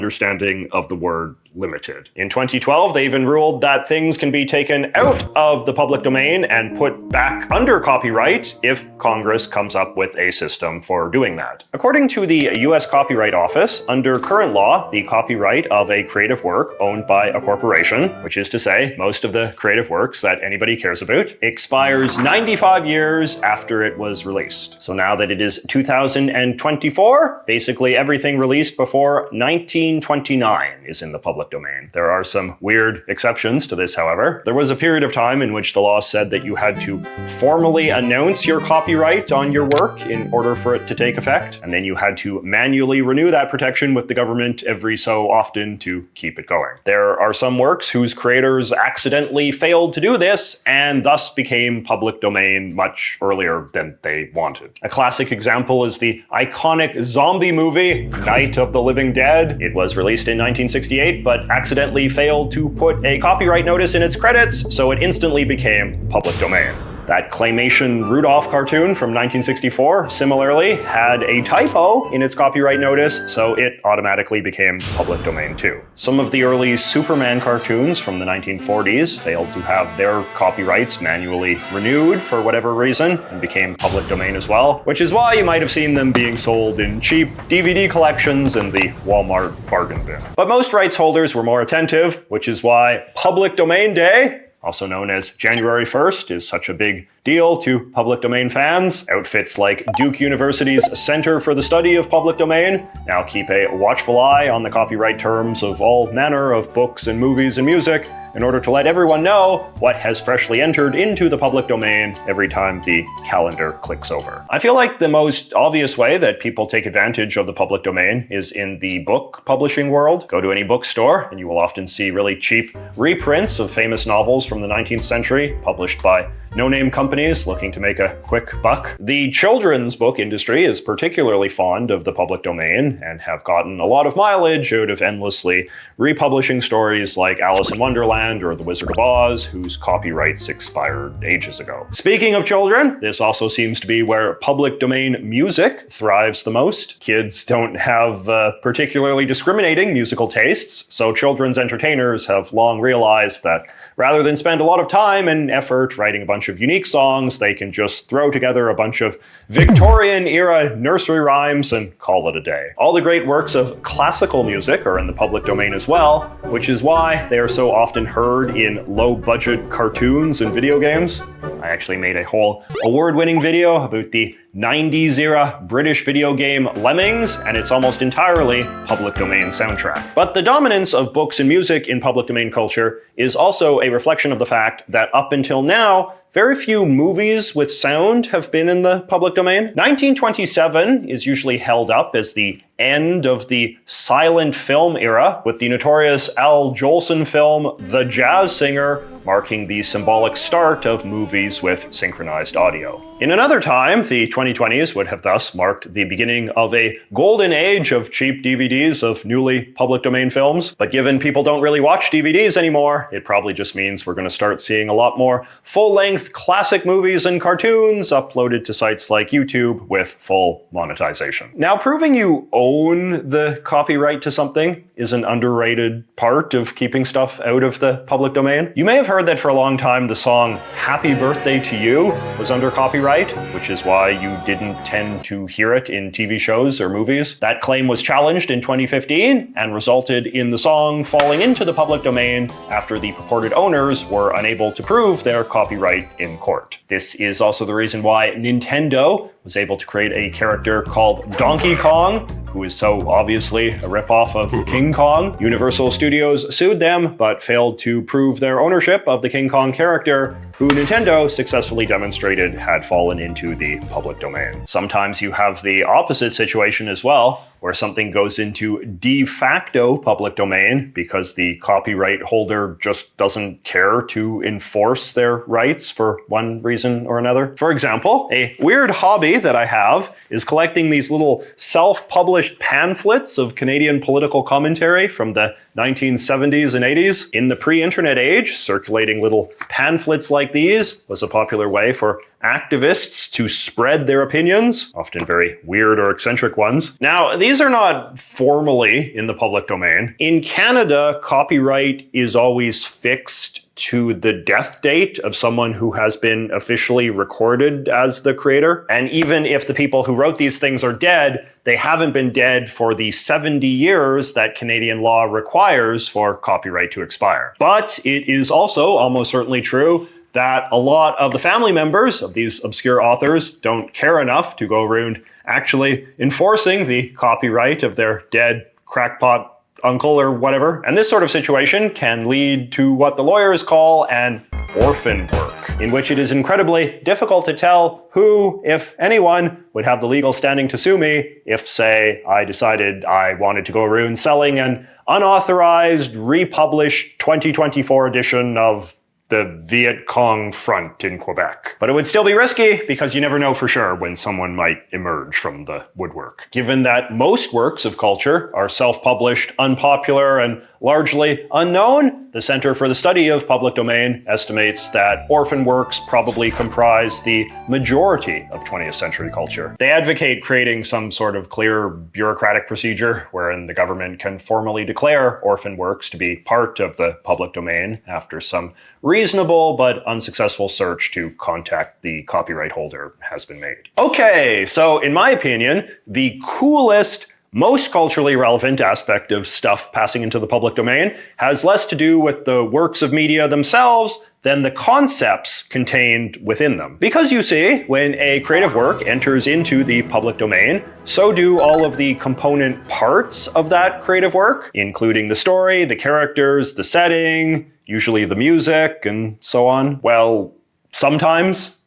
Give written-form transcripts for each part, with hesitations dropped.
understanding of the word limited. In 2012, they even ruled that things can be taken out of the public domain and put back under copyright if Congress comes up with a system for doing that. According to the US Copyright Office, under current law, the copyright of a creative work owned by a corporation, which is to say most of the creative works that anybody cares about, expires 95 years after it was released. So now that it is 2024, basically everything released before 1929 is in the public domain. There are some weird exceptions to this, however. There was a period of time in which the law said that you had to formally announce your copyright on your work in order for it to take effect, and then you had to manually renew that protection with the government every so often to keep it going. There are some works whose creators accidentally failed to do this and thus became public domain much earlier than they wanted. A classic example is the iconic zombie movie Night of the Living Dead. It was released in 1968, but accidentally failed to put a copyright notice in its credits, so it instantly became public domain. That claymation Rudolph cartoon from 1964 similarly had a typo in its copyright notice, so it automatically became public domain too. Some of the early Superman cartoons from the 1940s failed to have their copyrights manually renewed for whatever reason and became public domain as well, which is why you might have seen them being sold in cheap DVD collections in the Walmart bargain bin. But most rights holders were more attentive, which is why Public Domain Day, also known as January 1st, is such a big deal to public domain fans. Outfits like Duke University's Center for the Study of Public Domain now keep a watchful eye on the copyright terms of all manner of books and movies and music in order to let everyone know what has freshly entered into the public domain every time the calendar clicks over. I feel like the most obvious way that people take advantage of the public domain is in the book publishing world. Go to any bookstore and you will often see really cheap reprints of famous novels from the 19th century published by no-name companies looking to make a quick buck. The children's book industry is particularly fond of the public domain and have gotten a lot of mileage out of endlessly republishing stories like Alice in Wonderland or The Wizard of Oz, whose copyrights expired ages ago. Speaking of children, this also seems to be where public domain music thrives the most. Kids don't have particularly discriminating musical tastes, so children's entertainers have long realized that rather than spend a lot of time and effort writing a bunch of unique songs, they can just throw together a bunch of Victorian-era nursery rhymes and call it a day. All the great works of classical music are in the public domain as well, which is why they are so often heard in low-budget cartoons and video games. I actually made a whole award-winning video about the 90s-era British video game Lemmings, and it's almost entirely public domain soundtrack. But the dominance of books and music in public domain culture is also a reflection of the fact that up until now, very few movies with sound have been in the public domain. 1927 is usually held up as the end of the silent film era, with the notorious Al Jolson film The Jazz Singer marking the symbolic start of movies with synchronized audio. In another time, the 2020s would have thus marked the beginning of a golden age of cheap DVDs of newly public domain films. But given people don't really watch DVDs anymore, it probably just means we're going to start seeing a lot more full-length classic movies and cartoons uploaded to sites like YouTube with full monetization. Now, proving you own the copyright to something is an underrated part of keeping stuff out of the public domain. You may have heard that for a long time the song Happy Birthday to You was under copyright, which is why you didn't tend to hear it in TV shows or movies. That claim was challenged in 2015 and resulted in the song falling into the public domain after the purported owners were unable to prove their copyright in court. This is also the reason why Nintendo was able to create a character called Donkey Kong, who is so obviously a ripoff of King Kong. Universal Studios sued them, but failed to prove their ownership of the King Kong character, who Nintendo successfully demonstrated had fallen into the public domain. Sometimes you have the opposite situation as well, where something goes into de facto public domain because the copyright holder just doesn't care to enforce their rights for one reason or another. For example, a weird hobby that I have is collecting these little self-published pamphlets of Canadian political commentary from the 1970s and 80s. In the pre-internet age, circulating little pamphlets like like these was a popular way for activists to spread their opinions, often very weird or eccentric ones. Now, these are not formally in the public domain. In Canada, copyright is always fixed to the death date of someone who has been officially recorded as the creator. And even if the people who wrote these things are dead, they haven't been dead for the 70 years that Canadian law requires for copyright to expire. But it is also almost certainly true that a lot of the family members of these obscure authors don't care enough to go around actually enforcing the copyright of their dead crackpot uncle or whatever. And this sort of situation can lead to what the lawyers call an orphan work, in which it is incredibly difficult to tell who, if anyone, would have the legal standing to sue me if, say, I decided I wanted to go around selling an unauthorized, republished 2024 edition of the Viet Cong Front in Quebec. But it would still be risky because you never know for sure when someone might emerge from the woodwork. Given that most works of culture are self-published, unpopular, and largely unknown, the Center for the Study of Public Domain estimates that orphan works probably comprise the majority of 20th century culture. They advocate creating some sort of clear bureaucratic procedure wherein the government can formally declare orphan works to be part of the public domain after some reasonable but unsuccessful search to contact the copyright holder has been made. Okay, so in my opinion, the coolest, most culturally relevant aspect of stuff passing into the public domain has less to do with the works of media themselves than the concepts contained within them. Because you see, when a creative work enters into the public domain, so do all of the component parts of that creative work, including the story, the characters, the setting, usually the music, and so on. Well, sometimes,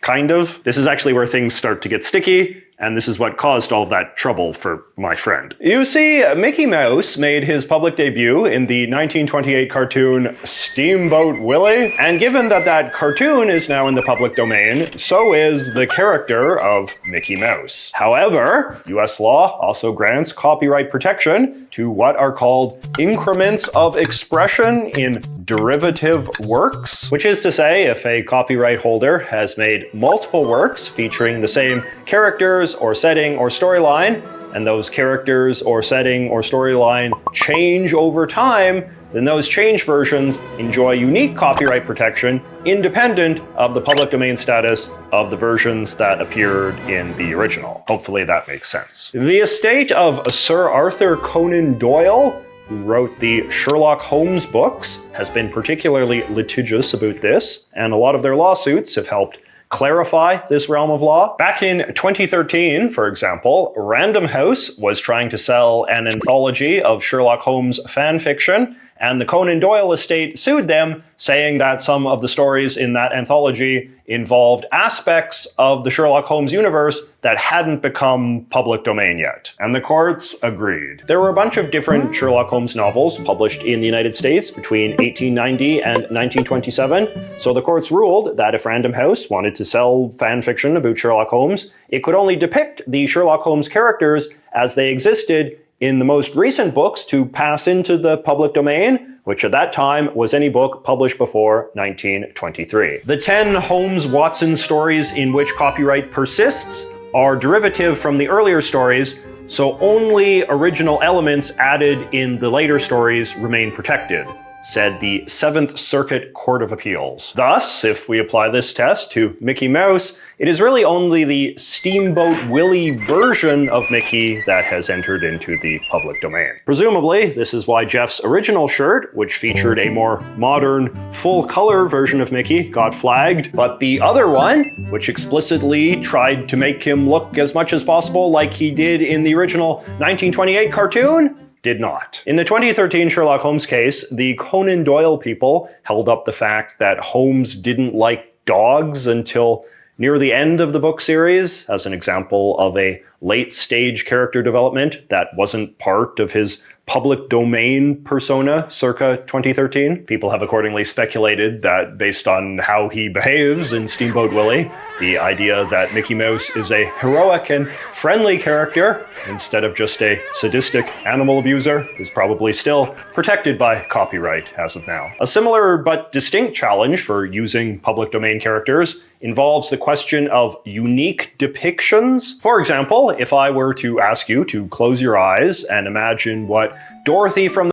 kind of. This is actually where things start to get sticky, and this is what caused all of that trouble for my friend. You see, Mickey Mouse made his public debut in the 1928 cartoon Steamboat Willie, and given that that cartoon is now in the public domain, so is the character of Mickey Mouse. However, US law also grants copyright protection to what are called increments of expression in derivative works, which is to say, if a copyright holder has made multiple works featuring the same characters or setting or storyline, and those characters or setting or storyline change over time, then those changed versions enjoy unique copyright protection independent of the public domain status of the versions that appeared in the original. Hopefully that makes sense. The estate of Sir Arthur Conan Doyle, who wrote the Sherlock Holmes books, has been particularly litigious about this, and a lot of their lawsuits have helped clarify this realm of law. Back in 2013, for example, Random House was trying to sell an anthology of Sherlock Holmes fan fiction, and the Conan Doyle estate sued them, saying that some of the stories in that anthology involved aspects of the Sherlock Holmes universe that hadn't become public domain yet. And the courts agreed. There were a bunch of different Sherlock Holmes novels published in the United States between 1890 and 1927, so the courts ruled that if Random House wanted to sell fan fiction about Sherlock Holmes, it could only depict the Sherlock Holmes characters as they existed in the most recent books to pass into the public domain, which at that time was any book published before 1923. The 10 Holmes-Watson stories in which copyright persists are derivative from the earlier stories, so only original elements added in the later stories remain protected, said the Seventh Circuit Court of Appeals. Thus, if we apply this test to Mickey Mouse, it is really only the Steamboat Willie version of Mickey that has entered into the public domain. Presumably, this is why Jeff's original shirt, which featured a more modern, full-color version of Mickey, got flagged, but the other one, which explicitly tried to make him look as much as possible like he did in the original 1928 cartoon, did not. In the 2013 Sherlock Holmes case, the Conan Doyle people held up the fact that Holmes didn't like dogs until near the end of the book series, as an example of a late-stage character development that wasn't part of his public domain persona circa 2013. People have accordingly speculated that based on how he behaves in Steamboat Willie, the idea that Mickey Mouse is a heroic and friendly character instead of just a sadistic animal abuser is probably still protected by copyright as of now. A similar but distinct challenge for using public domain characters involves the question of unique depictions. For example, if I were to ask you to close your eyes and imagine what Dorothy from